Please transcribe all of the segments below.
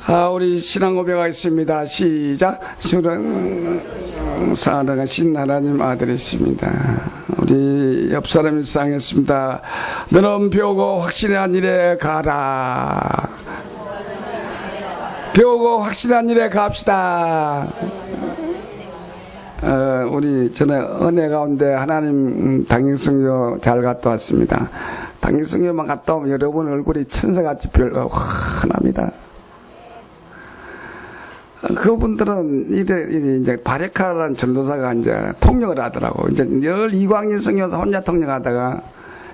우리 신앙 고백가 있습니다. 시작. 주는 살아가신 하나님 아들이십니다. 우리 옆 사람이 상했습니다. 너는 배우고 확신한 일에 가라. 배우고 확신한 일에 갑시다. 우리 전에 은혜 가운데 하나님 당일성교 잘 갔다 왔습니다. 당일성교만 갔다 오면 여러분 얼굴이 천사같이 환합니다. 그분들은 이제 바레카라는 전도사가 이제 통역을 하더라고. 이제 열 이광인 성교사 혼자 통역하다가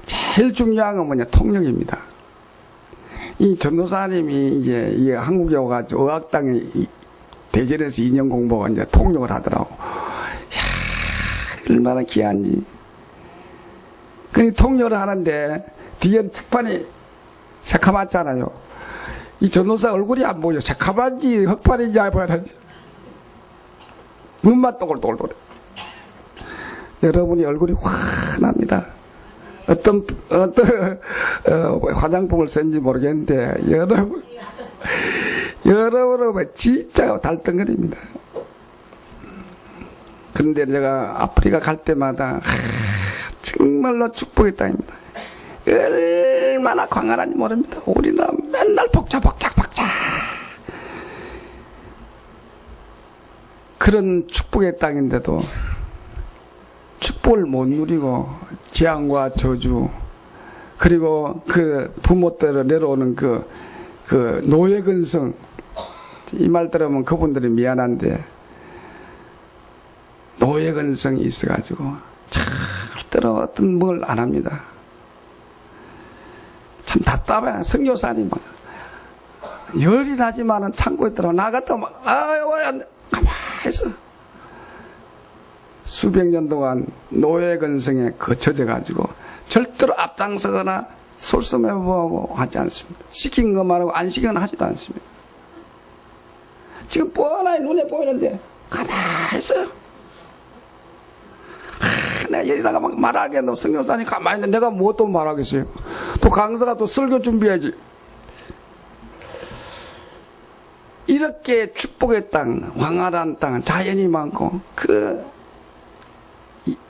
제일 중요한 건 뭐냐, 통역입니다. 이 전도사님이 이제 이 한국에 와가지고 의학당에 대전에서 2년 공부하고 이제 통역을 하더라고. 이야, 얼마나 귀한지. 그 통역을 하는데 뒤에는 책판이 새카맣잖아요. 이 전도사 얼굴이 안 보여. 새카만지 흑판인지 알아야지. 눈만 또글또글또글. 여러분이 얼굴이 환합니다. 어떤 화장품을 쓴지 모르겠는데 여러분은 진짜 달덩거립니다. 그런데 제가 아프리카 갈 때마다 정말로 축복의 땅입니다. 얼마나 광활한지 모릅니다. 우리는 맨날 복잡. 그런 축복의 땅인데도 축복을 못 누리고 재앙과 저주, 그리고 그 부모대로 내려오는 그 노예근성, 이 말 들으면 그분들이 미안한데 노예근성이 있어가지고 절대로 어떤 뭘 안 합니다. 참 답답해. 선교사님 막 열이 나지만은 참고 있더라고. 나 같으면 가만히 있어. 수백 년 동안 노예 근성에 거쳐져 가지고 절대로 앞장서거나 솔선해보고 하지 않습니다. 시킨 것만 하고 안 시키거나 하지도 않습니다. 지금 뻔하게 눈에 보이는데 가만히 있어요. 내가 열이 나가 막 말하겠노. 선교사님 가만히 있는데 내가 뭐 또 말하겠어요. 또 강사가 또 설교 준비해야지. 이렇게 축복의 땅, 황활한 땅, 자연이 많고,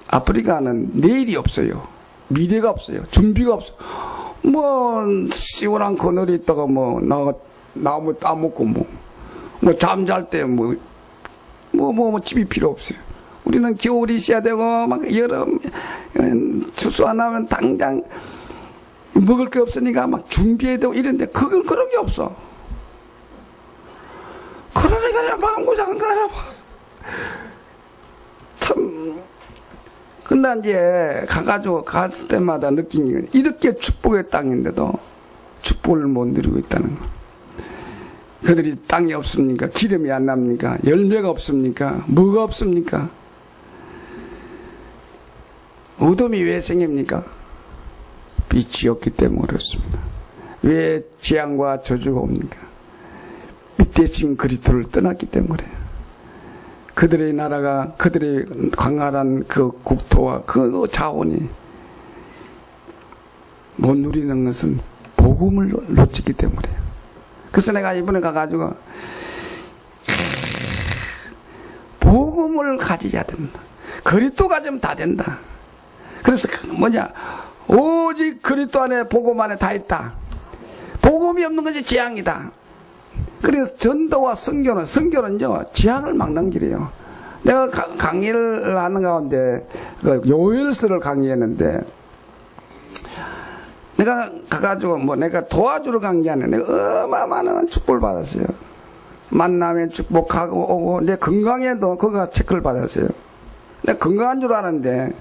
아프리카는 내일이 없어요. 미래가 없어요. 준비가 없어요. 뭐, 시원한 그늘이 있다가 나무 따먹고 잠잘 때 집이 필요 없어요. 우리는 겨울이 있어야 되고, 막 여름, 추수 안 하면 당장 먹을 게 없으니까 막 준비해야 되고 이런데, 그건 그런 게 없어. 그러니까 내가 마음고생 가나 봐. 참. 근데 이제 가가지고 갔을 때마다 느낀 게 이렇게 축복의 땅인데도 축복을 못 누리고 있다는 거. 그들이 땅이 없습니까? 기름이 안 납니까? 열매가 없습니까? 뭐가 없습니까? 어둠이 왜 생깁니까? 빛이 없기 때문에 그렇습니다. 왜 재앙과 저주가 옵니까? 밑대신 그리스도를 떠났기 때문에. 그들의 나라가, 그들의 광활한 그 국토와 그 자원이 못 누리는 것은 복음을 놓쳤기 때문에. 그래서 내가 이번에 가가지고 복음을 가져야 된다. 그리스도 가지면 다 된다. 그래서 오직 그리스도 안에 복음 안에 다 있다. 복음이 없는 것이 재앙이다. 그래서 전도와 선교는요 재앙을 막는 길이에요. 내가 강의를 하는 가운데 요일서를 강의했는데, 내가 가가지고 내가 도와주러 간 게 아니라 내가 어마어마한 축복을 받았어요. 만남에 축복하고 오고, 내 건강에도 그가 체크를 받았어요. 내가 건강한 줄 아는데,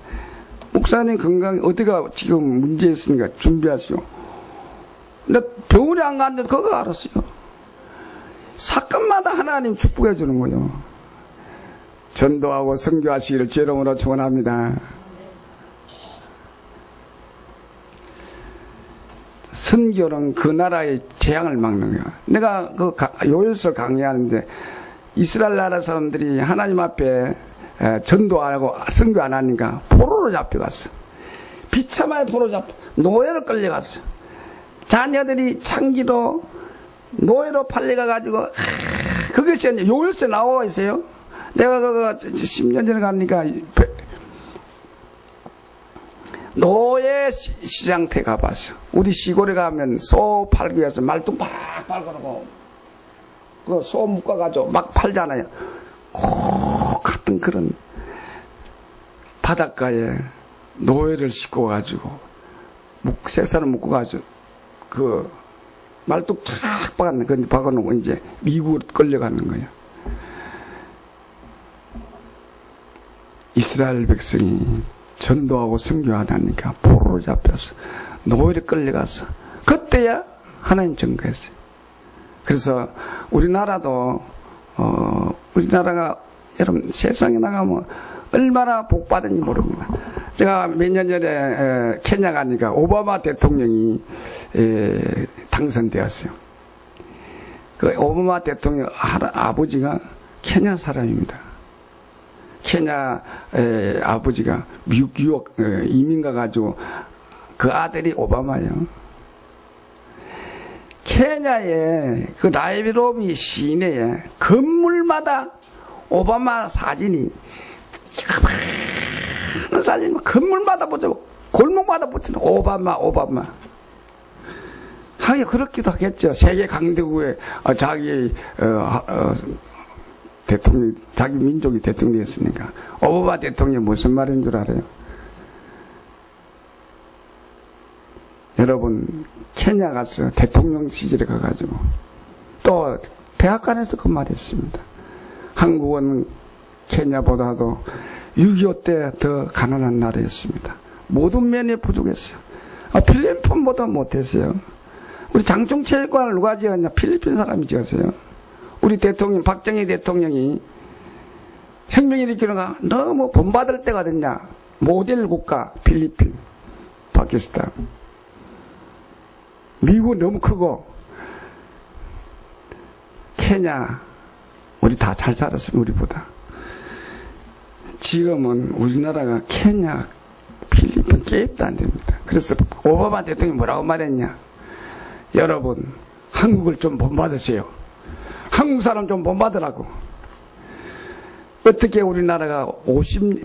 목사님 건강 어디가 지금 문제 있으니까 준비하시오. 근데 병원에 안 갔는데 그거 알았어요. 사건마다 하나님 축복해 주는 거예요. 전도하고 선교하시기를 제 이름으로 축원합니다. 선교는 그 나라의 재앙을 막는 거예요. 내가 요일서 강의하는데 이스라엘 나라 사람들이 하나님 앞에 전도하고 선교 안 하니까 포로로 잡혀갔어. 비참하게 포로 잡혀 노예로 끌려갔어. 자녀들이 창기로 노예로 팔려가가지고, 그것이 이제 요일서 나와 있어요. 내가 그거 10년 전에 가니까, 노예 시장터 가봤어. 우리 시골에 가면 소 팔기 위해서 말뚝 팍팍 걸고, 그 소 묶어가지고 막 팔잖아요. 같은 그런 바닷가에 노예를 싣고 가지고, 새살을 묶어가지고, 그, 말뚝 쫙 박아놓고 이제 미국으로 끌려가는 거예요. 이스라엘 백성이 전도하고 선교하다니까 포로로 잡혀서 노예를 끌려가서 그때야 하나님 증거했어요. 그래서 우리나라도 우리나라가 여러분 세상에 나가면 얼마나 복받은지 모릅니다. 제가 몇 년 전에 케냐 가니까 오바마 대통령이 당선되었어요. 그 오바마 대통령 아버지가 케냐 사람입니다. 케냐 아버지가 미국 유학 이민 가가지고 그 아들이 오바마예요. 케냐의 그 나이로비 시내에 건물마다 오바마 사진이 많은 사진, 건물마다 보죠. 골목마다 붙이는 오바마. 하긴 그렇기도 하겠죠. 세계 강대국에 자기 대통령, 자기 민족이 대통령이 됐으니까. 오바마 대통령이 무슨 말인 줄 알아요? 여러분, 케냐 가서 대통령 시절에 가가지고 또 백악관에서 그 말했습니다. 한국은 케냐보다도 6.25 때 더 가난한 나라였습니다. 모든 면이 부족했어요. 필리핀보다 못했어요. 우리 장충체육관을 누가 지었냐? 필리핀 사람이 지었어요. 우리 대통령, 박정희 대통령이 혁명 일으키는가 너무 본받을 때가 됐냐? 모델 국가 필리핀, 파키스탄. 미국은 너무 크고, 케냐, 우리 다 잘 살았어요, 우리보다. 지금은 우리나라가 케냐, 필리핀 게임도 안 됩니다. 그래서 오바마 대통령이 뭐라고 말했냐? 여러분, 한국을 좀 본받으세요. 한국 사람 좀 본받으라고. 어떻게 우리나라가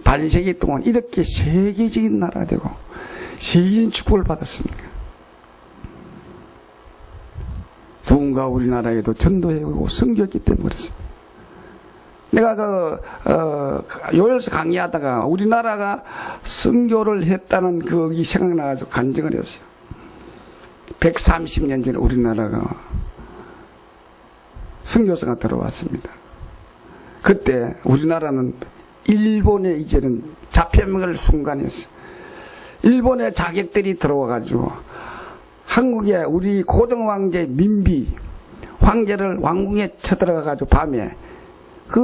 반세기 동안 이렇게 세계적인 나라가 되고 세계적인 축복을 받았습니까? 누군가 우리나라에도 전도해오고 섬겼기 때문에 그렇습니다. 내가 요일서 강의하다가 우리나라가 선교를 했다는 그게 생각나서 간증을 했어요. 130년 전에 우리나라가 선교사가 들어왔습니다. 그때 우리나라는 일본에 이제는 잡혀먹을 순간이었어요. 일본의 자객들이 들어와가지고 한국에 우리 고등 황제 민비 황제를 왕궁에 쳐들어가가지고 밤에 그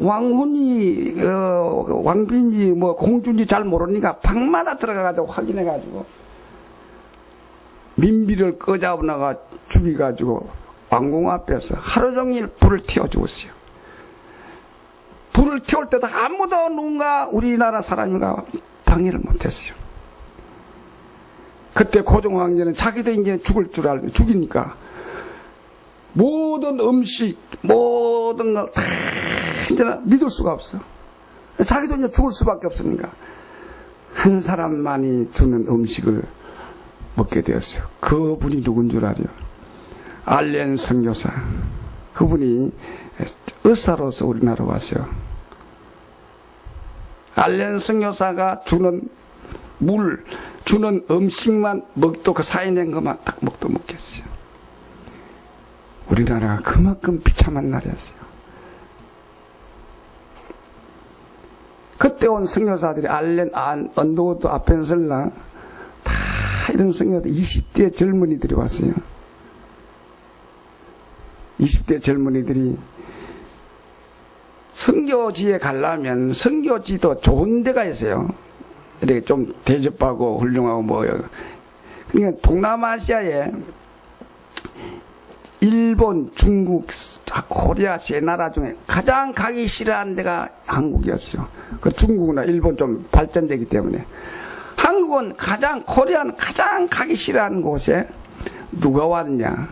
왕훈이 왕비인지 뭐 공주인지 잘 모르니까 방마다 들어가가지고 확인해가지고 민비를 꺼잡아나가 죽여가지고 왕궁 앞에서 하루 종일 불을 태워 죽었어요. 불을 태울 때도 아무도 누군가 우리나라 사람이가 방해를 못했어요. 그때 고종 황제는 자기도 이제 죽을 줄 알고 죽이니까 모든 음식 모든 걸 다 이제 믿을 수가 없어. 자기도 이제 죽을 수밖에 없으니까 한 사람만이 주는 음식을 먹게 되었어요. 그분이 누군 줄 알아요? 알렌 선교사. 그분이 의사로서 우리나라 왔어요. 알렌 선교사가 주는 물, 주는 음식만 먹도 그 사인된 것만 딱 먹도 먹겠어요. 우리나라가 그만큼 비참한 나라였어요. 그때 온 선교사들이 알렌, 언더우드, 아펜셀라 다 이런 선교사들 20대 젊은이들이 왔어요. 20대 젊은이들이 선교지에 가려면 선교지도 좋은 데가 있어요. 이렇게 좀 대접하고 훌륭하고 뭐요. 그러니까 동남아시아에 일본, 중국, 코리아 세 나라 중에 가장 가기 싫어하는 데가 한국이었어요. 그 중국이나 일본 좀 발전되기 때문에. 한국은 코리아는 가장 가기 싫어하는 곳에 누가 왔냐?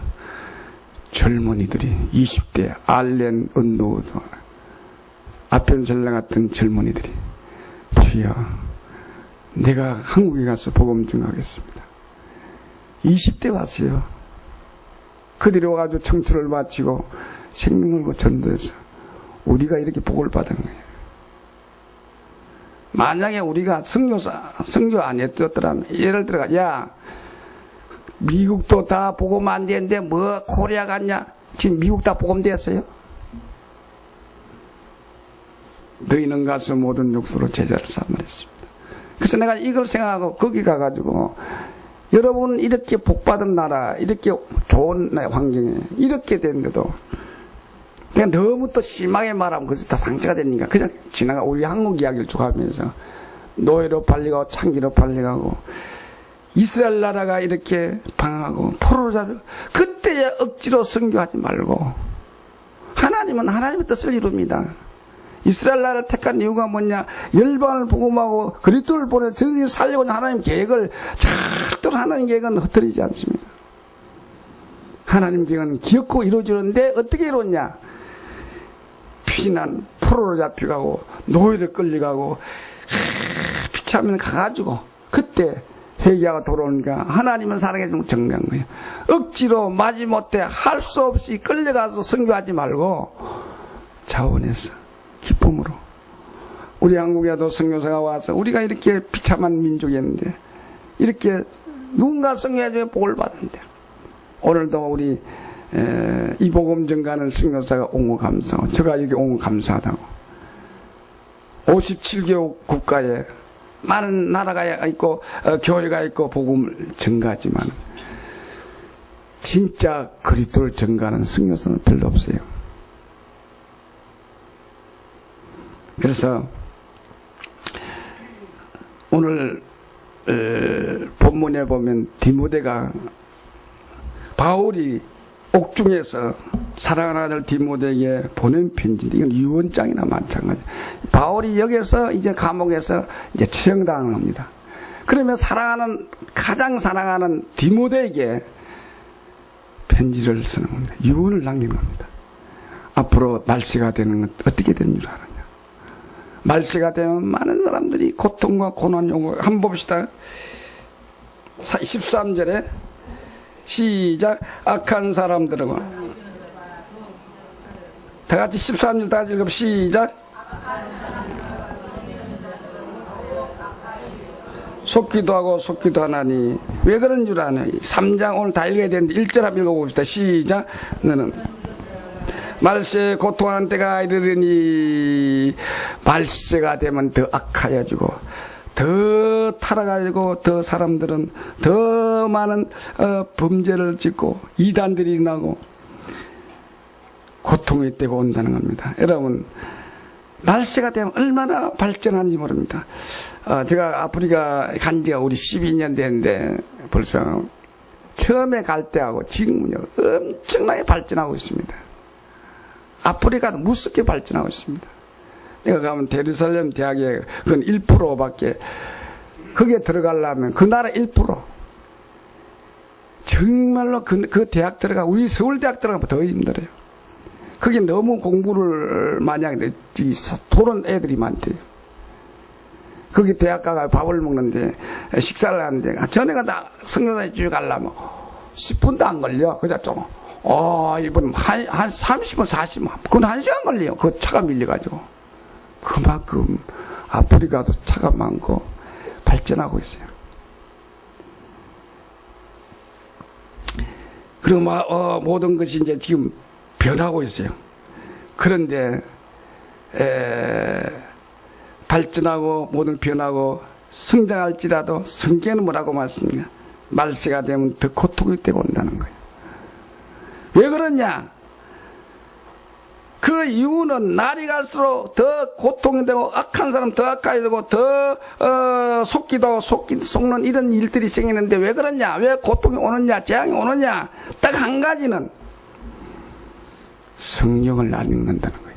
젊은이들이 20대 알렌 은노드 아펜셀라 같은 젊은이들이 주여 내가 한국에 가서 복음 증거하겠습니다. 20대 왔어요. 그들이 와가지고 청춘을 바치고 생명을 전도해서 우리가 이렇게 복을 받은 거예요. 만약에 우리가 선교 안 했더라면 예를 들어 야 미국도 다 복음 안 되는데 뭐 코리아 갔냐? 지금 미국 다 복음 됐어요? 너희는 가서 모든 육수로 제자를 삼으랬습니다. 그래서 내가 이걸 생각하고 거기 가가지고 여러분 이렇게 복받은 나라 이렇게 좋은 환경에 이렇게 됐는데도 그냥 너무 또 심하게 말하면 그것이 다 상처가 되니까 그냥 지나가 우리 한국 이야기를 쭉 하면서 노예로 팔리고 창기로 팔려가고 이스라엘 나라가 이렇게 방하고 포로로 잡혀 그때야 억지로 선교하지 말고 하나님은 하나님의 뜻을 이룹니다. 이스라엘 나라를 택한 이유가 뭐냐? 열방을 복음하고 그리스도를 보내 저들이 살려고자 하나님 계획을 절대로 하나님 계획은 흩어지지 않습니다. 하나님 계획은 기억고 이루어지는데 어떻게 이루었냐? 피난 포로로 잡혀가고 노예를 끌려가고 비참하면 가가지고 그때 회개하고 돌아오니까 하나님은 사랑해 주면 정리한 거예요. 억지로 마지못해 할 수 없이 끌려가서 선교하지 말고 자원해서 기쁨으로 우리 한국에도 선교사가 와서 우리가 이렇게 비참한 민족이었는데 이렇게 누군가 선교해주면 복을 받는데 오늘도 우리 이 복음 전가하는 선교사가 온 거 감사하고 제가 여기 온 거 감사하다고 57개국 국가에 많은 나라가 있고 교회가 있고 복음을 전가하지만 진짜 그리스도를 전가하는 선교사는 별로 없어요. 그래서 오늘 본문에 보면 디모데가 바울이 옥중에서 사랑하는 아들 디모데에게 보낸 편지인데 이건 유언장이나 마찬가지. 바울이 여기서 이제 감옥에서 이제 처형당을 합니다. 그러면 가장 사랑하는 디모데에게 편지를 쓰는 겁니다. 유언을 남기는 겁니다. 앞으로 말세가 되는 건 어떻게 되는 줄 아느냐? 말세가 되면 많은 사람들이 고통과 고난이 오고 한번 봅시다. 13절에 시작. 악한 사람들하고 다 같이 13절 다 같이 읽어 시작. 속기도 하고 속기도 하나니 왜 그런 줄 아냐? 3장 오늘 다 읽어야 되는데 1절 한번 읽어봅시다. 시작. 너는 말세에 고통하는 때가 이르르니 말세가 되면 더 악하여지고 더 타락하고 더 사람들은 더 많은 범죄를 짓고 이단들이 나고 고통의 때가 온다는 겁니다. 여러분 말세가 되면 얼마나 발전하는지 모릅니다. 제가 아프리카 간 지가 우리 12년 됐는데 벌써 처음에 갈 때하고 지금은요 엄청나게 발전하고 있습니다. 아프리카도 무섭게 발전하고 있습니다. 내가 가면 예루살렘 대학에 그건 1%밖에 거기에 들어가려면 그 나라 1% 정말로 그 대학 들어가 우리 서울대학 들어가면 더 힘들어요. 거기 너무 공부를 많이 하는데 토론 애들이 많대요. 거기 대학 가가 밥을 먹는데 식사를 하는데 전에가 다 성교사에 쭉 가려면 10분도 안 걸려. 그자 좀 이번 한 30분 40분 그건 1시간 걸려요. 그 차가 밀려가지고 그만큼 아프리카도 차가 많고 발전하고 있어요. 그리고 모든 것이 이제 지금 변하고 있어요. 그런데 발전하고 모든 변하고 성장할지라도 성경은 뭐라고 말씀합니까? 말세가 되면 더 고통이 되고 온다는 거예요. 왜 그러냐? 그 이유는 날이 갈수록 더 고통이 되고 악한 사람 더 악하게 되고 더 속는 이런 일들이 생기는데 왜 그러냐? 왜 고통이 오느냐? 재앙이 오느냐? 딱 한 가지는 성령을 안 읽는다는 거예요.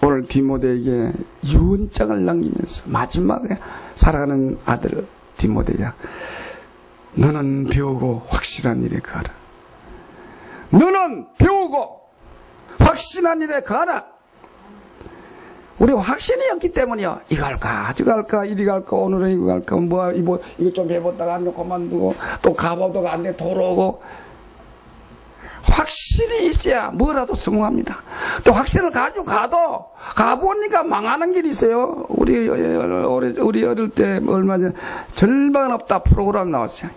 오늘 디모데에게 유언장을 남기면서 마지막에 사랑하는 아들 디모데야 너는 배우고 확실한 일에 가라. 너는 배우고 확신한 일에 거하라. 우리 확신이 없기 때문이요. 이거 할까, 저거 할까, 이리 갈까, 오늘은 이거 할까, 이거 좀 해보다가 안 돼, 그만두고, 또 가보다가 안 돼, 돌아오고. 확신이 있어야 뭐라도 성공합니다. 또 확신을 가지고 가보니까 망하는 길이 있어요. 우리 어릴 때 얼마 전에 절망은 없다 프로그램 나왔어요.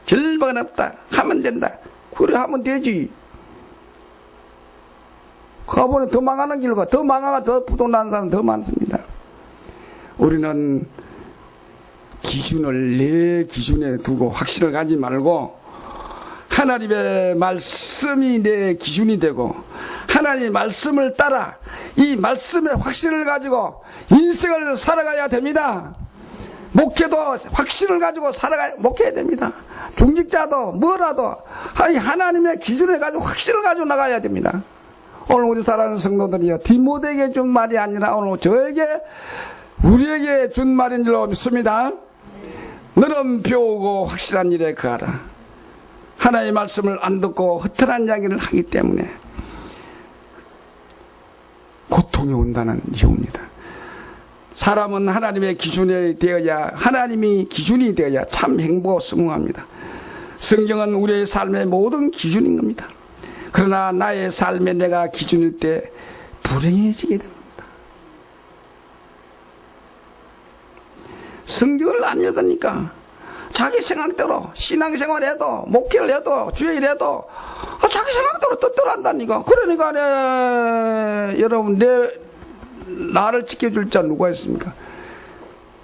절망은 없다. 하면 된다. 그래, 하면 되지. 가보니 더 망하는 길로 가. 더 망하가 더 부도난 사람 더 많습니다. 우리는 기준을 내 기준에 두고 확신을 가지 말고 하나님의 말씀이 내 기준이 되고 하나님의 말씀을 따라 이 말씀의 확신을 가지고 인생을 살아가야 됩니다. 목회도 확신을 가지고 목회해야 됩니다. 중직자도 뭐라도 하나님의 기준을 가지고 확신을 가지고 나가야 됩니다. 오늘 우리 사랑하는 성도들이요, 디모데에게 준 말이 아니라 오늘 우리에게 준 말인 줄 믿습니다. 너는 배우고 확실한 일에 거하라. 하나님의 말씀을 안 듣고 허탈한 이야기를 하기 때문에 고통이 온다는 이유입니다. 사람은 하나님의 기준이 되어야, 하나님이 기준이 되어야 참 행복하고 성공합니다. 성경은 우리의 삶의 모든 기준인 겁니다. 그러나 나의 삶에 내가 기준일 때 불행해지게 됩니다. 성경을 안 읽으니까 자기 생각대로 신앙생활해도 목회를 해도 주일 해도 자기 생각대로 뜻대로 한다니까. 그러니까 여러분, 나를 지켜줄 자 누가 있습니까?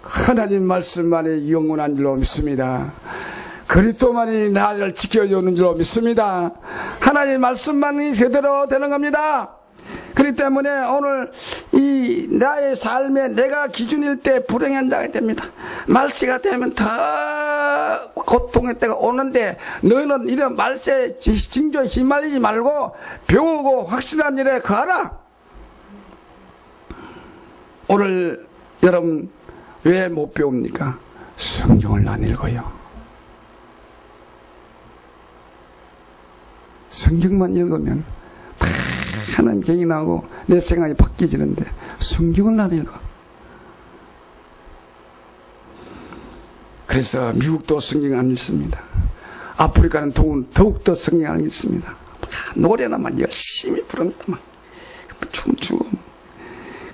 하나님 말씀만이 영원한 줄로 믿습니다. 그리스도만이 나를 지켜주는 줄로 믿습니다. 하나님 말씀만이 그대로 되는 겁니다. 그렇기 때문에 오늘 나의 삶에 내가 기준일 때 불행한 자가 됩니다. 말세가 되면 더 고통의 때가 오는데 너희는 이런 말세 징조에 휘말리지 말고 배우고 확실한 일에 거하라. 오늘 여러분 왜 못 배웁니까? 성경을 안 읽어요. 성경만 읽으면 다 하나님 경이 나오고 내 생각이 바뀌지는데 성경을 안 읽어. 그래서 미국도 성경 안 읽습니다. 아프리카는 더욱더 성경 안 읽습니다. 노래나 막 열심히 부릅니다. 막 춤추고.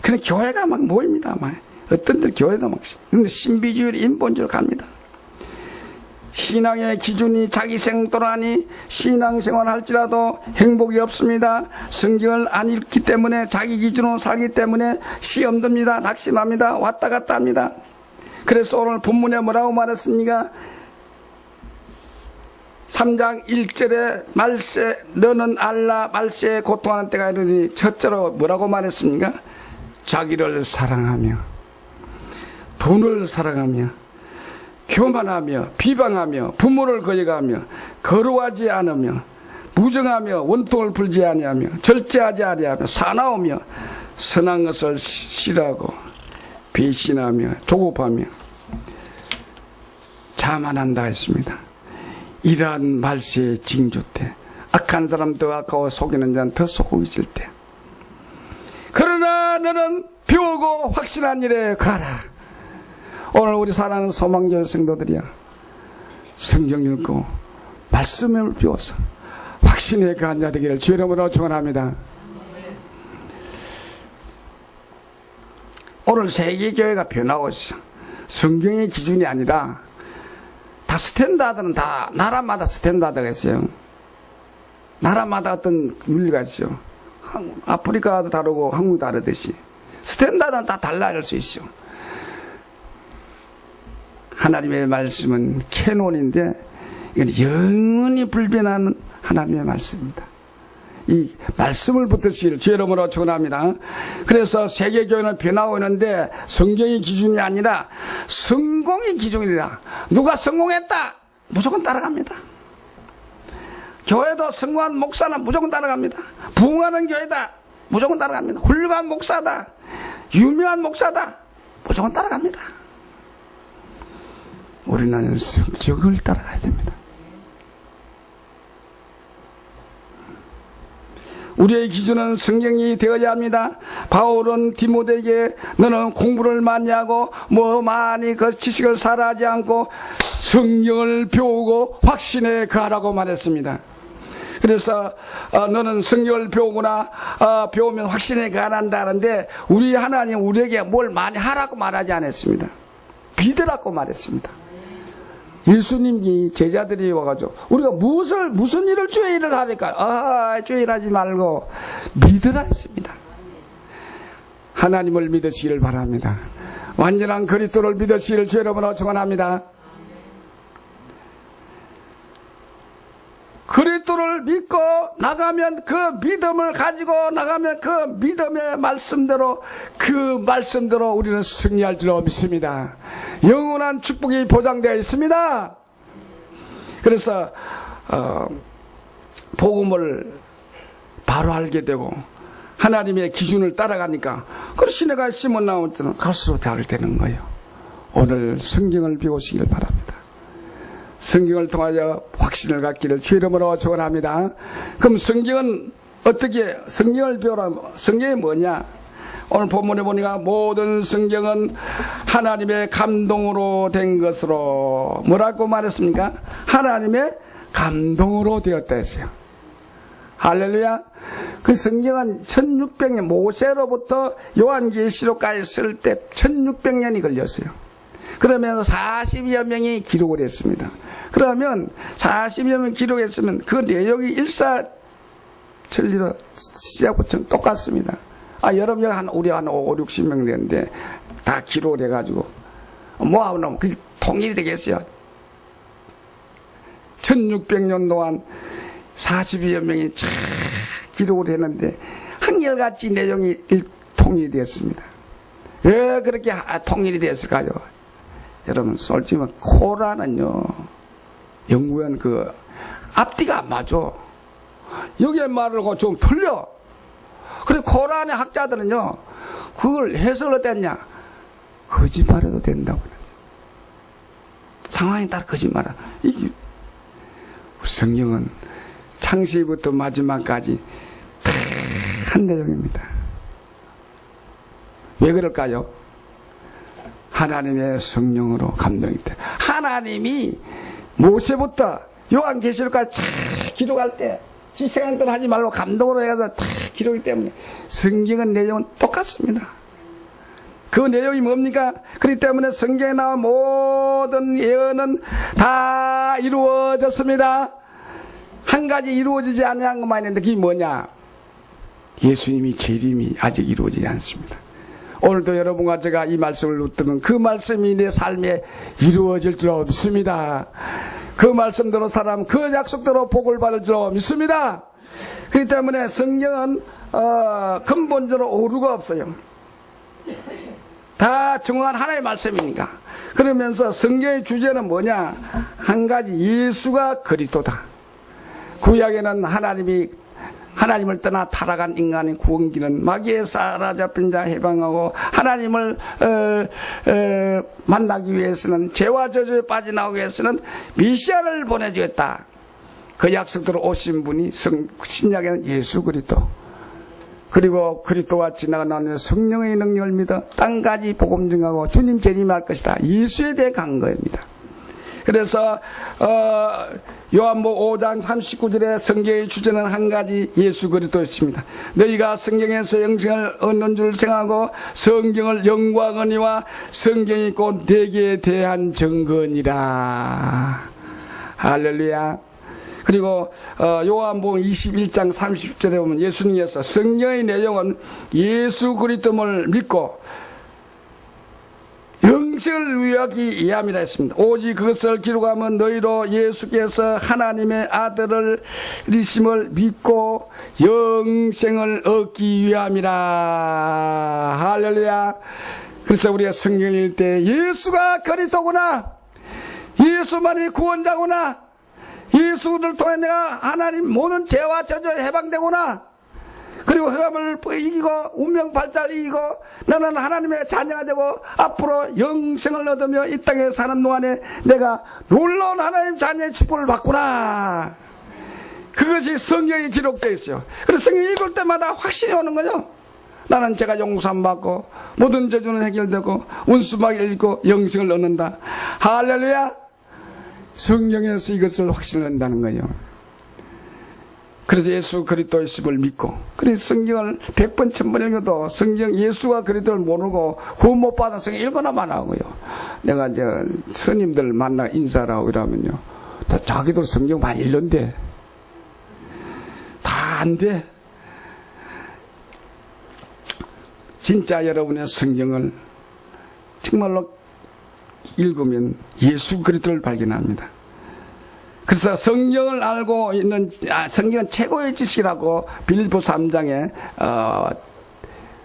그래 교회가 막 모입니다. 막 어떤 데 교회도 막. 근데 신비주의 인본주의로 갑니다. 신앙의 기준이 자기 생도라니 신앙생활 할지라도 행복이 없습니다. 성경을 안 읽기 때문에 자기 기준으로 살기 때문에 시험 듭니다. 낙심합니다. 왔다 갔다 합니다. 그래서 오늘 본문에 뭐라고 말했습니까? 3장 1절에 말세 너는 알라 말세에 고통하는 때가 이르니 첫째로 뭐라고 말했습니까? 자기를 사랑하며 돈을 사랑하며 교만하며 비방하며 부모를 거역하며 거룩하지 않으며 무정하며 원통을 풀지 아니하며 절제하지 아니하며 사나우며 선한 것을 싫어하고 배신하며 조급하며 자만한다 했습니다. 이러한 말세의 징조 때 악한 사람 더 악하고 속이는 자는 더 속고 있을 때 그러나 너는 배우고 확실한 일에 가라. 오늘 우리 사랑하는 소망교회 성도들이야 성경 읽고 말씀을 배워서 확신에 거한 자 되기를 주의 이름으로 축원합니다. 오늘 세계교회가 변하고 있어. 성경의 기준이 아니라 다 스탠다드는 다 나라마다 스탠다드가 있어요. 나라마다 어떤 윤리가 있어요. 아프리카도 다르고 한국도 다르듯이 스탠다드는 다 달라질 수 있어요. 하나님의 말씀은 캐논인데 이건 영원히 불변하는 하나님의 말씀입니다. 이 말씀을 붙드실 주의 이름으로 축원합니다. 그래서 세계교회는 변하고 있는데 성경의 기준이 아니라 성공의 기준이라. 누가 성공했다 무조건 따라갑니다. 교회도 성공한 목사는 무조건 따라갑니다. 부흥하는 교회다 무조건 따라갑니다. 훌륭한 목사다 유명한 목사다 무조건 따라갑니다. 우리는 성경을 따라가야 됩니다. 우리의 기준은 성경이 되어야 합니다. 바울은 디모데에게 너는 공부를 많이 하고 많이 그 지식을 살아하지 않고 성경을 배우고 확신에 거하라고 말했습니다. 그래서 너는 성경을 배우거나 배우면 확신에 거한다는데 우리 하나님 우리에게 뭘 많이 하라고 말하지 않았습니다. 믿으라고 말했습니다. 예수님이 제자들이 와가지고 우리가 무슨 일을 주의 일을 하니까 주의 일하지 말고 믿으라 했습니다. 하나님을 믿으시기를 바랍니다. 완전한 그리스도를 믿으시기를 주 여러분으로 축원합니다. 그리스도를 믿고 나가면 그 믿음을 가지고 나가면 그 믿음의 말씀대로 우리는 승리할 줄 믿습니다. 영원한 축복이 보장되어 있습니다. 그래서 복음을 바로 알게 되고 하나님의 기준을 따라가니까 그 시내가 심은 나올 때는 갈수록 잘 되는 거예요. 오늘 성경을 배우시길 바랍니다. 성경을 통하여 확신을 갖기를 주 이름으로 축원합니다. 그럼 성경은 어떻게 성경을 배우라면 성경이 뭐냐? 오늘 본문에 보니까 모든 성경은 하나님의 감동으로 된 것으로 뭐라고 말했습니까? 하나님의 감동으로 되었다 했어요. 할렐루야. 그 성경은 1600년 모세로부터 요한계시록까지 쓸 때 1600년이 걸렸어요. 그러면서 40여 명이 기록을 했습니다. 그러면 40여 명 기록했으면 그 내용이 일사천리로 시작부터 똑같습니다. 여러분 우리 한 5, 60명 되는데 다 기록을 해가지고 하면 그게 통일이 되겠어요. 1600년 동안 40여 명이 쫙 기록을 했는데 한결같이 내용이 통일이 됐습니다. 왜 그렇게 통일이 됐을까요? 여러분 솔직히 코란은요 연구원 앞뒤가 안 맞아. 여기에 말하고 좀 틀려. 그래 코란의 학자들은요 그걸 해석을 어땠냐? 거짓말해도 된다고 그랬어. 상황에 따라 거짓말하. 이게 성경은 창세기부터 마지막까지 다 한 내용입니다. 왜 그럴까요? 하나님의 성령으로 감동이 돼. 하나님이 모세부터 요한계시록까지 다 기록할 때 지 생각대로 하지 말고 감동으로 해서 다 기록이기 때문에 성경은 내용은 똑같습니다. 그 내용이 뭡니까? 그렇기 때문에 성경에 나온 모든 예언은 다 이루어졌습니다. 한 가지 이루어지지 않은 것만 있는데 그게 뭐냐? 예수님이 재림이 아직 이루어지지 않습니다. 오늘도 여러분과 제가 이 말씀을 듣으면 그 말씀이 내 삶에 이루어질 줄 믿습니다. 그 말씀대로 살아면 그 약속대로 복을 받을 줄 믿습니다. 그렇기 때문에 성경은 근본적으로 오류가 없어요. 다 정확한 하나의 말씀이니까. 그러면서 성경의 주제는 뭐냐? 한 가지, 예수가 그리스도다. 구약에는 하나님을 떠나 타락한 인간의 구원기는 마귀에 사로잡힌 자 해방하고 하나님을 만나기 위해서는 죄와 저주에 빠져나오기 위해서는 메시아를 보내주겠다. 그 약속대로 오신 분이 신약에는 예수 그리스도, 그리고 그리스도와 지나가는 성령의 능력을 믿어 땅까지 복음 증하고 주님 재림할 것이다. 예수에 대해 간 겁니다. 그래서 요한복음 5장 39절에 성경의 주제는 한 가지, 예수 그리스도였습니다. 너희가 성경에서 영생을 얻는 줄 생각하고 성경을 영광하니와 성경이 곧 내게 대한 증거니라. 할렐루야. 그리고 요한복음 21장 30절에 보면 예수님께서 성경의 내용은 예수 그리스도를 믿고 영생을 위하기 위함이라 했습니다. 오직 그것을 기록하면 너희로 예수께서 하나님의 아들이심을 믿고 영생을 얻기 위함이라. 할렐루야. 그래서 우리가 성경을 읽을 때 예수가 그리스도구나, 예수만이 구원자구나, 예수를 통해 내가 하나님 모든 죄와 저주에 해방되구나, 그리고 흑암을 이기고 운명발자를 이기고 나는 하나님의 자녀가 되고 앞으로 영생을 얻으며 이 땅에 사는 동안에 내가 놀라운 하나님 자녀의 축복을 받구나, 그걸 그것이 성경에 기록되어 있어요. 그래서 성경 읽을 때마다 확신이 오는 거죠. 나는 제가 용서함 받고 모든 저주는 해결되고 원수막 읽고 영생을 얻는다. 할렐루야. 성경에서 이것을 확신한다는 거예요. 그래서 예수 그리스도이심을 믿고, 그래서 성경을 100번 1000번 읽어도 성경 예수가 그리스도를 모르고 구원 못 받은 성경 읽거나 말하고요. 내가 이제 스님들 만나 인사를 하고 이러면요, 다 자기도 성경 많이 읽는데 다 안 돼. 진짜 여러분의 성경을 정말로 읽으면 예수 그리스도를 발견합니다. 그래서 성경을 알고 있는, 성경은 최고의 지식이라고 빌립보 3장에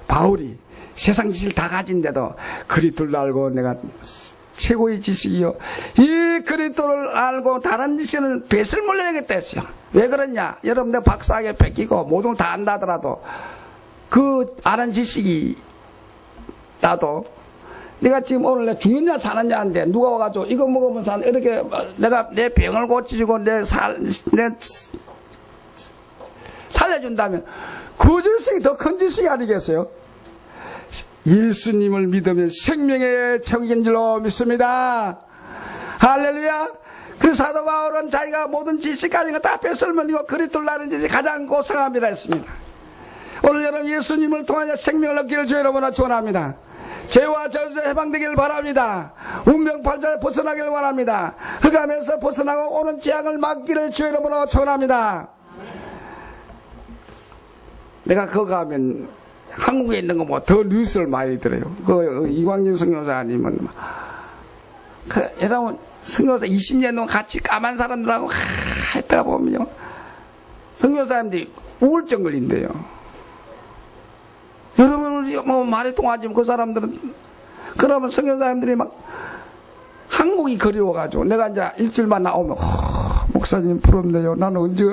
바울이 세상 지식을 다 가진데도 그리스도를 알고 내가 최고의 지식이요, 이 그리스도를 알고 다른 지식은 뱃을 물려야겠다 했어요. 왜 그러냐? 여러분, 내가 박사학위 뺏기고 모든 걸 다 안다 하더라도 그 아는 지식이 나도 내가 지금 오늘 내 죽느냐 사느냐 하는데 누가 와가지고 이거 먹으면 산, 이렇게 내가 내 병을 고치고 내 살려준다면 그 지식이 더 큰 지식이 아니겠어요? 예수님을 믿으면 생명의 책인 줄로 믿습니다. 할렐루야. 그래서 사도 바울은 자기가 모든 지식 가진 거 다 뺏을면이고 그리스도를 아는 지식이 가장 고상합니다 했습니다. 오늘 여러분 예수님을 통하여 생명을 얻기를 주 여러분과 축원합니다. 죄와 저주에서 해방되기를 바랍니다. 운명팔자에 벗어나기를 원합니다. 흑암에서 벗어나고 오는 재앙을 막기를 주 여러분과 축원합니다. 내가 그거 가면 한국에 있는 거 뭐 더 뉴스를 많이 들어요. 그 이광진 선교사님은 여러분 선교사 20년 동안 같이 까만 사람들하고 했다가 보면요, 선교사님들이 우울증 걸린대요. 여러분 뭐 말이 통하지만 그 사람들은, 그러면 선교사님들이 막 한국이 그리워가지고 내가 이제 일주일만 나오면 목사님 부럽네요. 나는 언제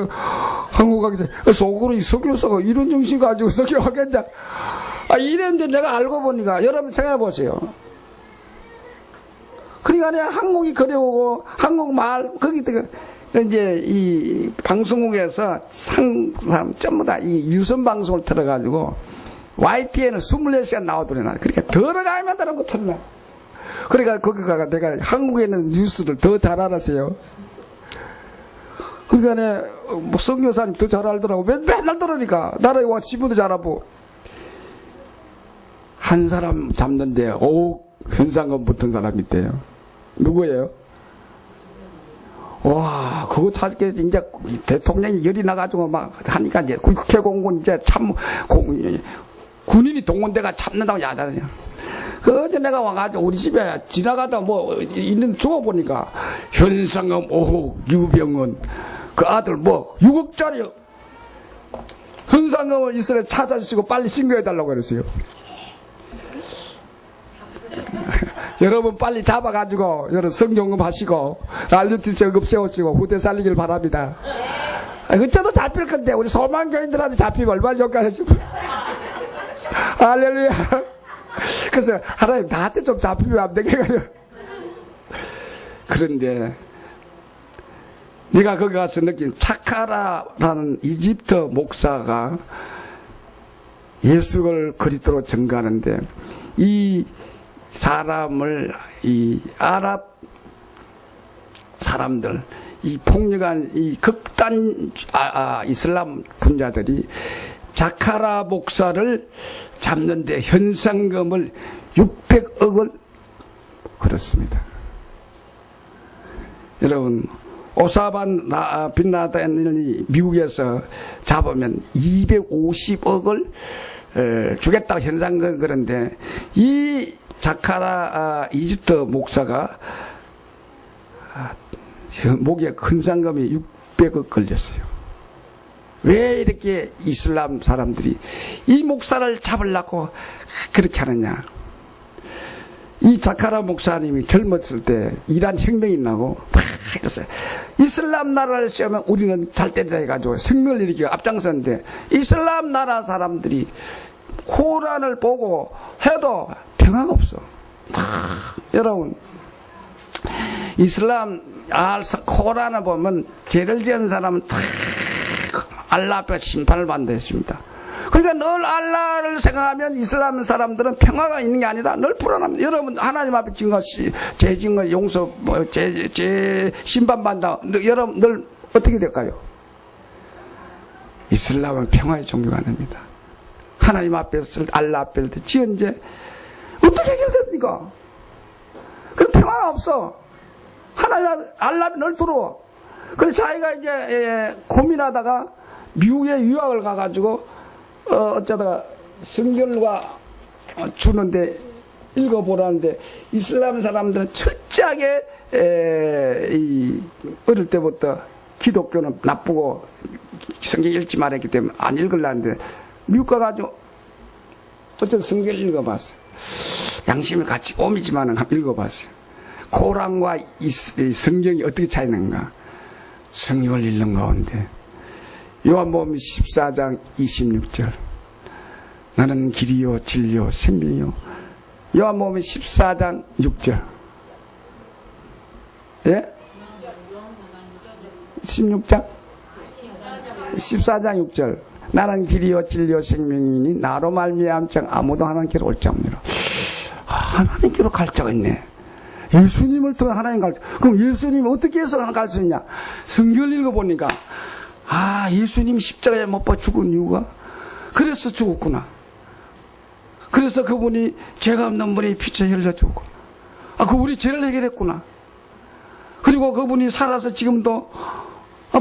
한국 가기 전에 속으로 이 선교사가 이런 정신 가지고 선교하겠냐, 이랬는데 내가 알고 보니까 여러분 생각해 보세요. 그러니까 내가 한국이 그리우고 한국말, 거기 이제 이 방송국에서 사람 전부 다 이 유선 방송을 틀어가지고 YTN은 24시간 나오더래나. 그러니까 들어가면 다른 거 틀어놔. 그러니까 거기가 내가 한국에 있는 뉴스를 더 잘 알았어요. 그러니까 뭐 선교사님 더 잘 알더라고. 맨날 들으니까 나라에 와 지분도 잘하고. 한 사람 잡는데 현상금 붙은 사람이 있대요. 누구예요? 와, 그거 찾게 이제 대통령이 열이 나가지고 막 하니까 이제 국회공군 이제 군인이 동원대가 잡는다고 야단이야. 그 어제 내가 와가지고 우리 집에 지나가다 뭐 있는 죽어보니까 현상금 5억 유병은 그 아들 뭐 6억짜리 현상금을 이스라엘 찾아주시고 빨리 신고해달라고 그랬어요. 여러분 빨리 잡아가지고 여러분 성경금 하시고 RUTC 응급 세우시고 후대 살리길 바랍니다. 어째도 잡힐 건데 우리 소망교인들한테 잡히면 얼마나 좋겠어요. 할렐루야. 그래서 하나님 나한테 좀 잡히면 안 되겠어요. 그런데 네가 거기 가서 느낀 차카라라는 이집트 목사가 예수를 그리스도로 전가하는데, 이 사람을 이 아랍 사람들, 이 폭력한 이 극단 이슬람 분자들이 자카라 목사를 잡는데 현상금을 600억을 걸었습니다. 여러분, 오사반 빈라덴이 미국에서 잡으면 250억을 주겠다고 현상금 그런데, 이 자카라 이집트 목사가 목에 현상금이 600억 걸렸어요. 왜 이렇게 이슬람 사람들이 이 목사를 잡으려고 그렇게 하느냐. 이 자카라 목사님이 젊었을 때 이란 혁명이 나고 막 이랬어요. 이슬람 나라를 시험하면 우리는 잘 때리자 해가지고 혁명을 일으키고 앞장섰는데, 이슬람 나라 사람들이 코란을 보고 해도 평화가 없어. 여러분, 이슬람 코란을 보면 죄를 지은 사람은 다 알라 앞에 심판을 받는다 했습니다. 그러니까 늘 알라를 생각하면 이슬람 사람들은 평화가 있는 게 아니라 늘 불안합니다. 여러분 하나님 앞에 증거, 죄 증거 용서, 죄 심판받는다. 여러분 늘 어떻게 될까요? 이슬람은 평화의 종교가 아닙니다. 하나님 앞에서 알라 앞에 지은죄 어떻게 해결됩니까? 그 평화가 없어. 하나님 앞에 알라 앞에 늘 들어와. 그래서 자기가 이제 고민하다가 미국에 유학을 가가지고 어쩌다가 성경과 주는데 읽어보라는데 이슬람 사람들은 철저하게 어릴 때부터 기독교는 나쁘고 성경 읽지 말았기 때문에 안 읽으려는데 미국 가가지고 어쨌든 성경 읽어봤어요. 양심이 같이 오미지만은 읽어봤어요. 코란과 이 성경이 어떻게 차이는가. 성경을 읽는 가운데 요한복음 14장 26절 나는 길이요 진리요 생명이요. 요한복음 14장 6절. 예? 16장? 14장 6절. 나는 길이요 진리요 생명이니 나로 말미암자 아무도 하나님께로 올 자 없느니라. 하나님께로 갈 자가 있네. 예수님을 통해 하나님 갈 자. 그럼 예수님이 어떻게 해서 갈 수 있냐? 성경을 읽어보니까 예수님이 십자가에 못 박혀 죽은 이유가 그래서 죽었구나. 그래서 그분이 죄가 없는 분이 피차 흘려 죽었고 그 우리 죄를 해결했구나. 그리고 그분이 살아서 지금도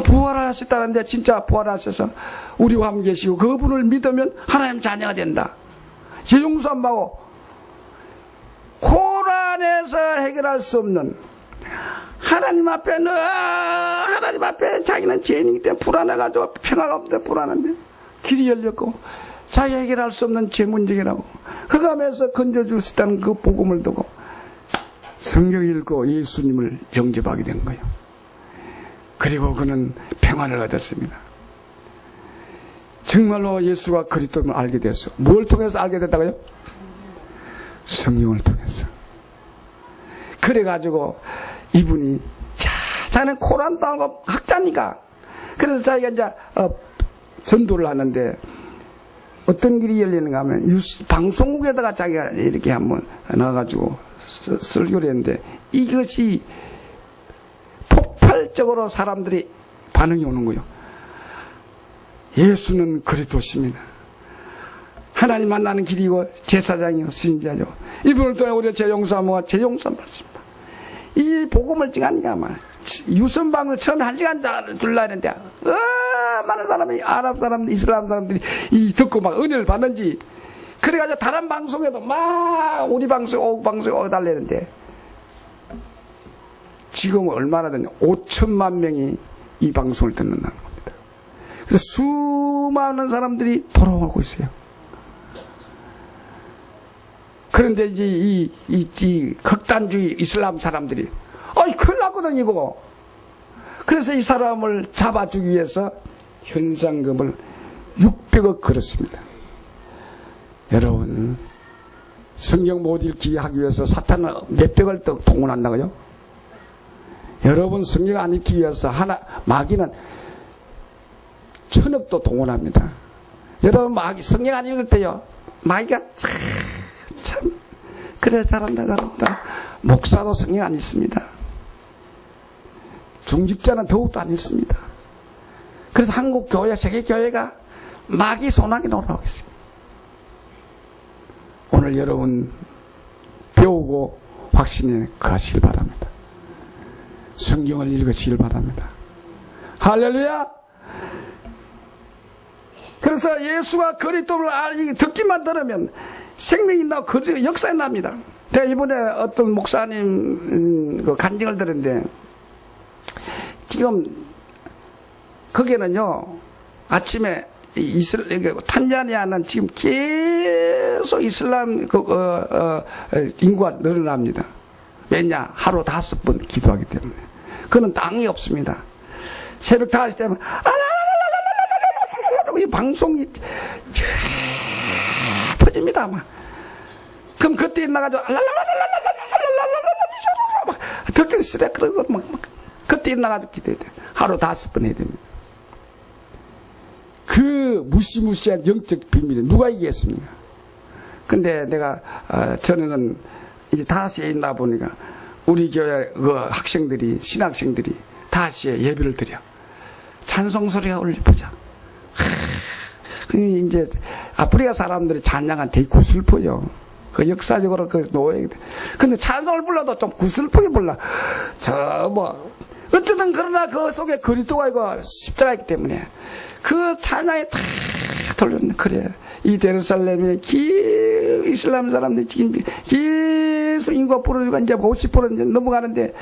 부활하셨다는데 진짜 부활하셔서 우리와 함께 계시고 그분을 믿으면 하나님 자녀가 된다. 죄 용서 안 받고 코란에서 해결할 수 없는 하나님 앞에 자기는 죄인이기 때문에 불안해가지고 평화가 없는데 불안한데 길이 열렸고 자기 해결할 수 없는 죄 문제라고 흑암에서 건져줄 수 있다는 그 복음을 두고 성경 읽고 예수님을 영접하게 된 거예요. 그리고 그는 평안을 얻었습니다. 정말로 예수가 그리스도를 알게 됐어. 뭘 통해서 알게 됐다고요? 성경을 통해서. 그래가지고 이분이 자기는 코란도 알고 학자니까 그래서 자기가 이제 전도를 하는데 어떤 길이 열리는가 하면 방송국에다가 자기가 이렇게 한번 나와가지고 설교를 했는데 이것이 폭발적으로 사람들이 반응이 오는 거예요. 예수는 그리스도십니다. 하나님 만나는 길이고 제사장이요 선지자요. 이분을 통해 우리가 죄 용서하면 죄 용서 받습니다. 이 복음을 증하니까 유선방을 처음에 1시간 둘라 했는데 많은 사람이 아랍 사람들 이슬람 사람들이 듣고 막 은혜를 받는지 그래가지고 다른 방송에도 막 우리 방송에 오고 달래는데 지금 얼마나 되냐 5천만 명이 이 방송을 듣는다는 겁니다. 그래서 수많은 사람들이 돌아오고 있어요. 그런데 이제 이 극단주의 이슬람 사람들이 큰일 났거든 이거. 그래서 이 사람을 잡아주기 위해서 현상금을 600억 걸었습니다. 여러분 성경 못 읽기 하기 위해서 사탄을 몇백을 또 동원한다고요? 여러분 성경 안 읽기 위해서 마귀는 1000억도 동원합니다. 여러분 성경 안 읽을 때요 마귀가 참 그래 잘한다. 목사도 성경 안 읽습니다. 중직자는 더욱도 안 읽습니다. 그래서 한국 교회, 세계 교회가 마귀 소나기 놀아오고 있습니다. 오늘 여러분 배우고 확신에 거하시길 바랍니다. 성경을 읽으시길 바랍니다. 할렐루야! 그래서 예수가 그리스도를 듣기만 들으면 생명이 나고 역사에 납니다. 제가 이번에 어떤 목사님 그 간증을 들었는데 지금 거기는요 아침에 탄자니아는 지금 계속 이슬람 인구가 늘어납니다. 왜냐? 하루 5번 기도하기 때문에. 그는 땅이 없습니다. 새벽 5시 되면 이 방송이 퍼집니다. 막. 그럼 그때 일어나가지고 듣기 싫어. 그러고 막 그때 일어나가지고 기도해야 돼. 하루 5번 해야 됩니다. 무시무시한 영적 비밀이 누가 이기겠습니까? 근데 내가 전에는 이제 5시에 있나 보니까 우리 교회 그 학생들이 신학생들이 5시에 예배를 드려 찬송 소리가 울리보자. 이제 아프리카 사람들이 찬양한 되게 구슬퍼요. 그 역사적으로 그 노예. 근데 찬송을 불러도 좀 구슬프게 불러. 어쨌든 그러나 그 속에 그리스도가 있고 십자가 있기 때문에 그 찬양이 다 돌렸네. 그래. 이 예루살렘에 이슬람 사람들이 지금 계속 인구가 불어주고 이제 50% 이제 넘어가는데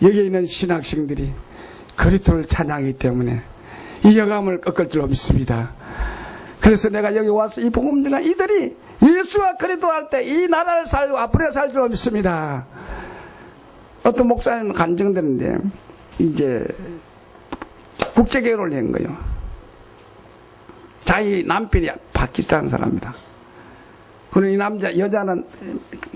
여기에 있는 신학생들이 그리스도를 찬양하기 때문에 이 여감을 꺾을 줄 믿습니다. 그래서 내가 여기 와서 이 복음 전한 이들이 예수가 그리스도 할 때 이 나라를 살고 앞으로 살 줄 믿습니다. 어떤 목사님은 간증되는데 이제 국제 결혼을 한 거예요. 자기 남편이 파키스탄 사람이라. 그리고 이 여자는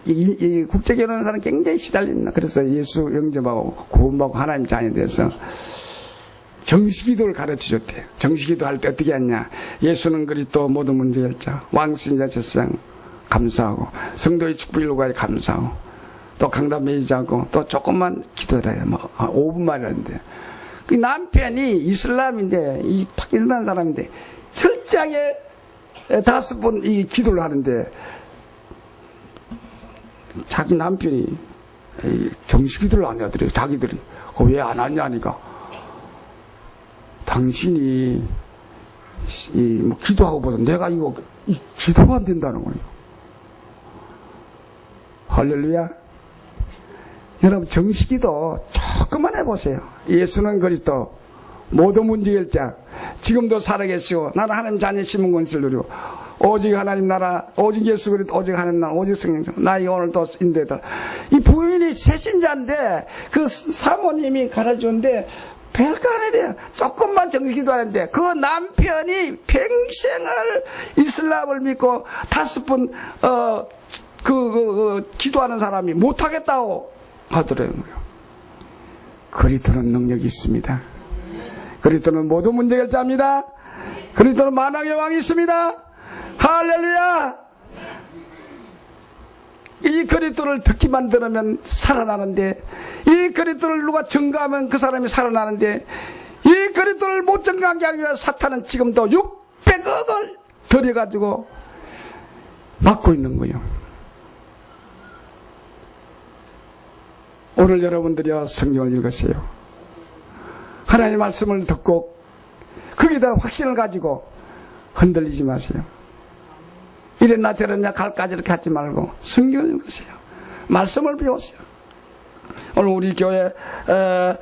이 국제 결혼한 사람 굉장히 시달립니다. 그래서 예수 영접하고 구원받고 하나님 자녀 돼서 정식기도를 가르쳐 줬대요. 정식기도 할 때 어떻게 했냐. 예수는 그리스도 모든 문제 결자 왕신자 제사장 감사하고 성도의 축복을 요구하여 감사하고 또 강단 매이자고 또 조금만 기도를 해요. 5분만 하는데 그 남편이 이슬람인데 이 파키스탄 사람인데 철저하게 5번 이 기도를 하는데 자기 남편이 정식기도를 안 해드려요. 자기들이 왜 안 하냐니까 당신이 기도하고 보다 내가 기도가 안 된다는 거예요. 할렐루야. 여러분 정식기도 조금만 해보세요. 예수는 그리스도 모든 문제 결자 지금도 살아계시고 나는 하나님 자녀 심은 권세를 누리고 오직 하나님 나라 오직 예수 그리스도 오직 하나님 나라 오직 성령 나이 오늘도 인도해달라. 이 부인이 세신자인데 그 사모님이 가르쳐주는데 별거 아니래요. 조금만 정식기도 하는데 그 남편이 평생을 이슬람을 믿고 5번 기도하는 사람이 못하겠다고 하더라고요. 그리스도는 능력이 있습니다. 그리스도는 모든 문제 결자입니다. 그리스도는 만왕의 왕이 있습니다. 할렐루야. 이 그리스도를 듣기만 들으면 살아나는데 이 그리스도를 누가 증거하면 그 사람이 살아나는데 이 그리스도를 못 증거하게 하기 위해 사탄은 지금도 600억을 들여가지고 막고 있는 거예요. 오늘 여러분들이 성경을 읽으세요. 하나님의 말씀을 듣고 거기다 확신을 가지고 흔들리지 마세요. 이랬나 저랬나 갈까지 이렇게 하지 말고 성경을 읽으세요. 말씀을 배우세요. 오늘 우리 교회가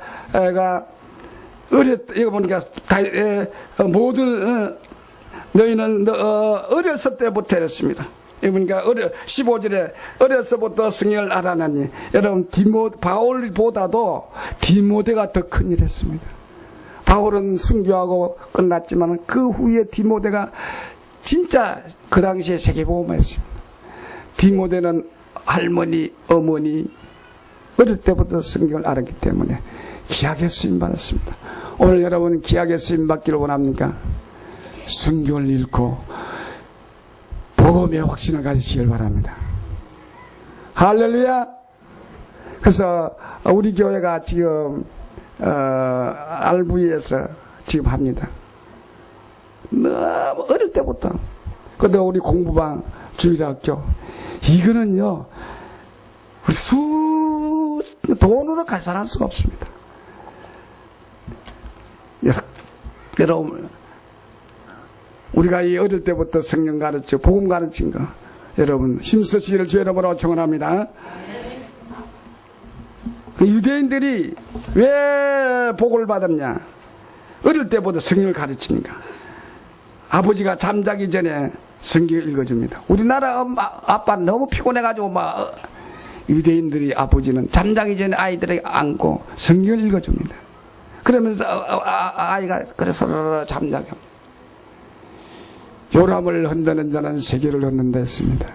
이거 보니까 모든 너희는 어렸을 때부터 이랬습니다. 그러니까 15절에 어려서부터 성경을 알아나니 여러분 바울보다도 디모데가 더 큰일 했습니다. 바울은 순교하고 끝났지만 그 후에 디모데가 진짜 그 당시에 세계복음했습니다. 디모데는 할머니, 어머니 어릴 때부터 성경을 알았기 때문에 귀하게 쓰임받았습니다. 오늘 여러분 귀하게 쓰임받기를 원합니까? 성경을 읽고 복음의 확신을 가지시길 바랍니다. 할렐루야. 그래서 우리 교회가 지금 RV에서 지금 합니다. 너무 어릴 때부터. 근데 우리 공부방 주일학교 이거는요 돈으로 계산할 수가 없습니다. 여러분 우리가 이 어릴 때부터 성경 가르치고 복음 가르친 거 여러분 힘쓰시기를 주의 이름으로 축원합니다. 유대인들이 왜 복을 받았냐? 어릴 때부터 성경을 가르치니까. 아버지가 잠자기 전에 성경을 읽어줍니다. 우리나라 엄마 아빠는 너무 피곤해가지고 유대인들이 아버지는 잠자기 전에 아이들에게 안고 성경을 읽어줍니다. 그러면서 아이가 그래서 잠자게 합니다. 요람을 흔드는 자는 세계를 흔든다 했습니다.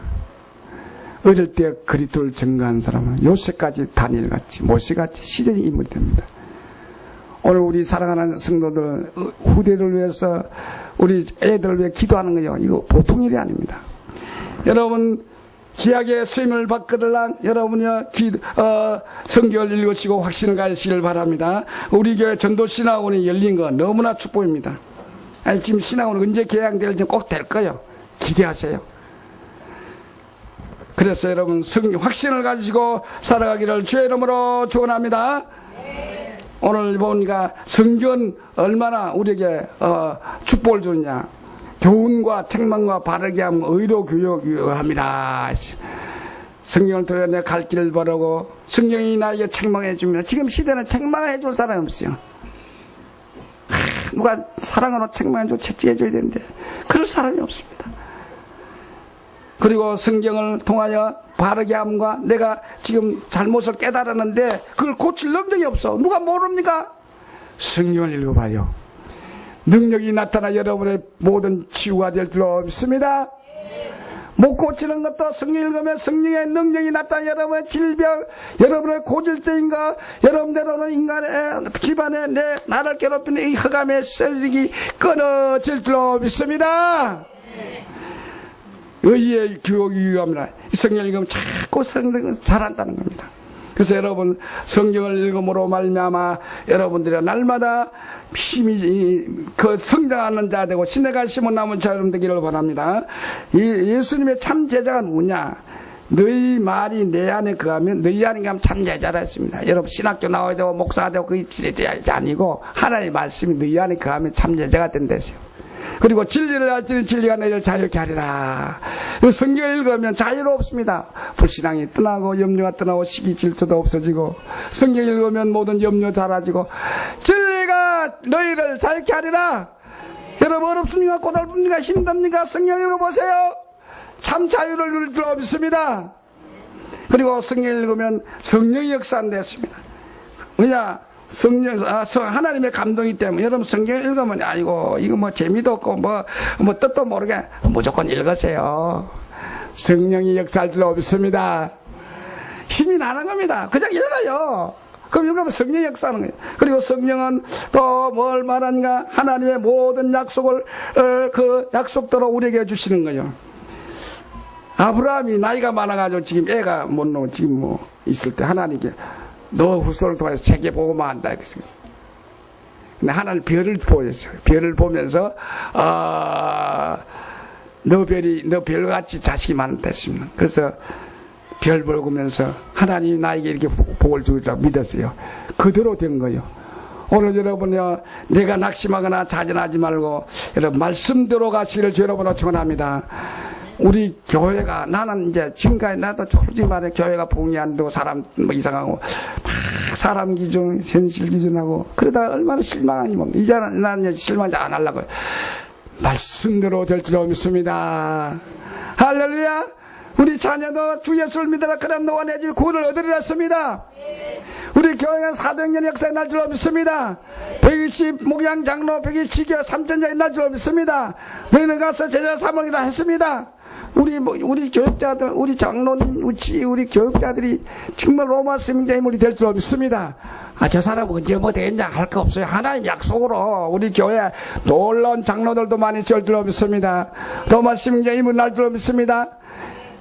어릴 때 그리스도를 증거한 사람은 요새까지 다니엘같이 모세같이 시대의 인물이 됩니다. 오늘 우리 사랑하는 성도들 후대를 위해서 우리 애들을 위해 기도하는 거요. 이거 보통 일이 아닙니다. 여러분 기약의 쓰임을 받거들랑 여러분이 성경을 읽으시고 확신을 가지시길 바랍니다. 우리 교회 전도 신학원이 열린 거 너무나 축복입니다. 아니, 지금 신학원은 언제 개양될지 꼭 될 거예요. 기대하세요. 그래서 여러분 확신을 가지고 살아가기를 주의 이름으로 축원합니다. 오늘 보니까 성경은 얼마나 우리에게 축복을 주느냐. 교훈과 책망과 바르게 함 의로 교육함이라. 성경을 들어 내 갈 길을 바르고 성경이 나에게 책망해 주면 지금 시대는 책망해 줄 사람이 없어요. 누가 사랑으로 책망해 주고 채찍해 줘야 되는데 그럴 사람이 없습니다. 그리고 성경을 통하여 바르게 함과 내가 지금 잘못을 깨달았는데 그걸 고칠 능력이 없어. 누가 모릅니까? 성경을 읽어봐요. 능력이 나타나 여러분의 모든 치유가 될 줄로 믿습니다. 못 고치는 것도 성경 읽으면 성령의 능력이 나타나 여러분의 질병, 여러분의 고질증인가, 여러분대로는 인간의 집안에 나를 괴롭히는 이 흑암의 쇠직이 끊어질 줄로 믿습니다. 의의 교육이 유효합니다. 성경을 읽으면 자꾸 성경을 잘한다는 겁니다. 그래서 여러분 성경을 읽음으로 말미암아 여러분들이 날마다 힘이 성장하는 자 되고 신뢰가 심은 나무 자처럼 되기를 바랍니다. 예수님의 참 제자가 누구냐? 너희 말이 내 안에 거하면 너희 안에 가면 참 제자라 했습니다. 여러분 신학교 나와야 되고 목사가 되고 그게 아니고 하나님의 말씀이 너희 안에 거하면 참 제자가 된다 했어요. 그리고 진리를 알지는 진리가 너희를 자유케 하리라. 성경을 읽으면 자유롭습니다. 불신앙이 떠나고 염려가 떠나고 시기 질투도 없어지고 성경을 읽으면 모든 염려 사라지고 진리가 너희를 자유케 하리라. 여러분 어렵습니까? 고달픕니까? 힘듭니까? 성경 읽어보세요. 참 자유를 누릴 줄 믿습니다. 그리고 성경을 읽으면 성령의 역사는 됐습니다. 왜냐? 하나님의 감동이 때문에 여러분 성경 읽으면 아이고 이거 뭐 재미도 없고 뭐 뜻도 모르게 무조건 읽으세요. 성령이 역사할 줄 믿습니다. 힘이 나는 겁니다. 그냥 읽어요. 그럼 읽으면 성령이 역사하는 거예요. 그리고 성령은 또 뭘 말하는가? 하나님의 모든 약속을 그 약속대로 우리에게 주시는 거예요. 아브라함이 나이가 많아가지고 지금 애가 못 나오고 지금 뭐 있을 때 하나님께 너 후손을 통해서 책에 보고만 한다. 근데 하나님 별을 보였어요. 별을 보면서, 너 별같이 자식이 많다 했습니다. 그래서 별 보면서 하나님이 나에게 이렇게 복을 주리라고 믿었어요. 그대로 된 거예요. 오늘 여러분요, 내가 낙심하거나 자진하지 말고, 여러분, 말씀대로 가시기를 여러분으로 축원합니다. 우리 교회가 나는 이제 지금까지 나도 솔직히 말해 교회가 봉이 안 되고 사람 뭐 이상하고 막 사람 기준 현실 기준하고 그러다가 얼마나 실망하니 뭡니까? 이제는 나는 실망 안 하려고요. 말씀대로 될 줄 믿습니다. 할렐루야. 우리 자녀도 주 예수를 믿어라. 그럼 너와 내 집 구원을 얻으리라 했습니다. 우리 교회가 사도행전 역사에 날 줄 믿습니다. 120 목양 장로 120교 3천자에 날 줄 믿습니다. 너희는 가서 제자 삼으리라 했습니다. 우리 교육자들, 우리 장로님, 우리 교육자들이 정말 로마 스승자 인물이 될 줄 믿습니다. 저 사람 언제 뭐 되겠냐 할 거 없어요. 하나님 약속으로 우리 교회 놀라운 장로들도 많이 될 줄 믿습니다. 로마 스승자 인물이 날 줄 믿습니다.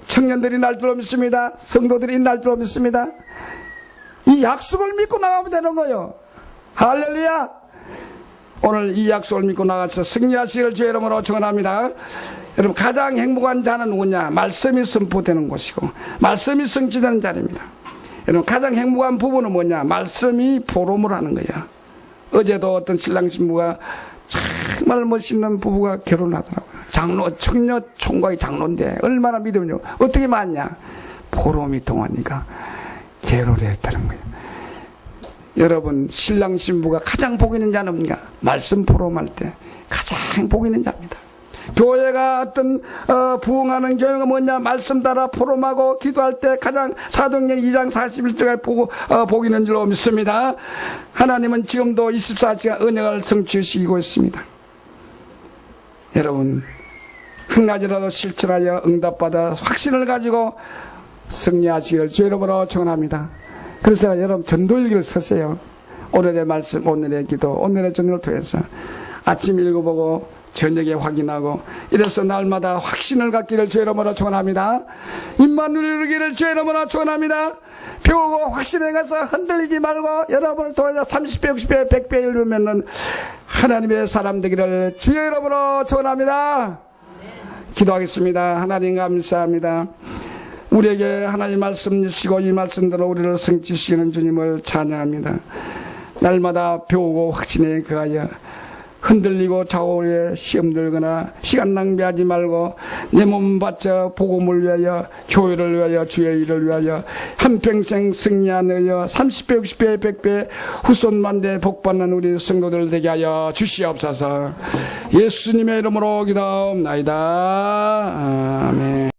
청년들이 날 줄 믿습니다. 성도들이 날 줄 믿습니다. 이 약속을 믿고 나가면 되는 거예요. 할렐루야. 오늘 이 약속을 믿고 나가서 승리하시기를 주의 이름으로 축원합니다. 여러분 가장 행복한 자는 누구냐? 말씀이 선포되는 곳이고 말씀이 성취되는 자리입니다. 여러분 가장 행복한 부부는 뭐냐? 말씀이 포럼을 하는 거야. 어제도 어떤 신랑 신부가 정말 멋있는 부부가 결혼하더라고요. 장로, 청년 총각이 장로인데 얼마나 믿음요. 어떻게 맞냐? 포럼이 통하니까 결혼을 했다는 거예요. 여러분 신랑 신부가 가장 복 있는 자는 뭐냐? 말씀 포럼할 때 가장 복 있는 자입니다. 교회가 어떤 부흥하는 교회가 뭐냐? 말씀 따라 포럼하고 기도할 때 가장 사도행전 2장 41절에 복 있는 줄로 믿습니다. 하나님은 지금도 24시간 은혜를 성취시키고 있습니다. 여러분 한가지라도 실천하여 응답받아 확신을 가지고 승리하시기를 주의 이름으로 축원합니다. 그래서 여러분 전도일기를 쓰세요. 오늘의 말씀, 오늘의 기도, 오늘의 전을 통해서 아침 읽어보고 저녁에 확인하고 이래서 날마다 확신을 갖기를 주의 이름으로 축원합니다. 임마누엘 이루기를 주의 이름으로 축원합니다. 배우고 확신에 가서 흔들리지 말고 여러분을 통해서 30배, 60배, 100배 이루면은 하나님의 사람 되기를 주의 이름으로 축원합니다. 기도하겠습니다. 하나님 감사합니다. 우리에게 하나님 말씀 주시고 이 말씀대로 우리를 성취시키는 주님을 찬양합니다. 날마다 배우고 확신에 그하여 흔들리고 좌우에 시험 들거나 시간 낭비하지 말고 내 몸 바쳐 복음을 위하여 교회를 위하여 주의 일을 위하여 한평생 승리하는 30배 60배 100배 후손만대 복받는 우리 성도들 되게 하여 주시옵소서. 예수님의 이름으로 기도하옵나이다. 아멘.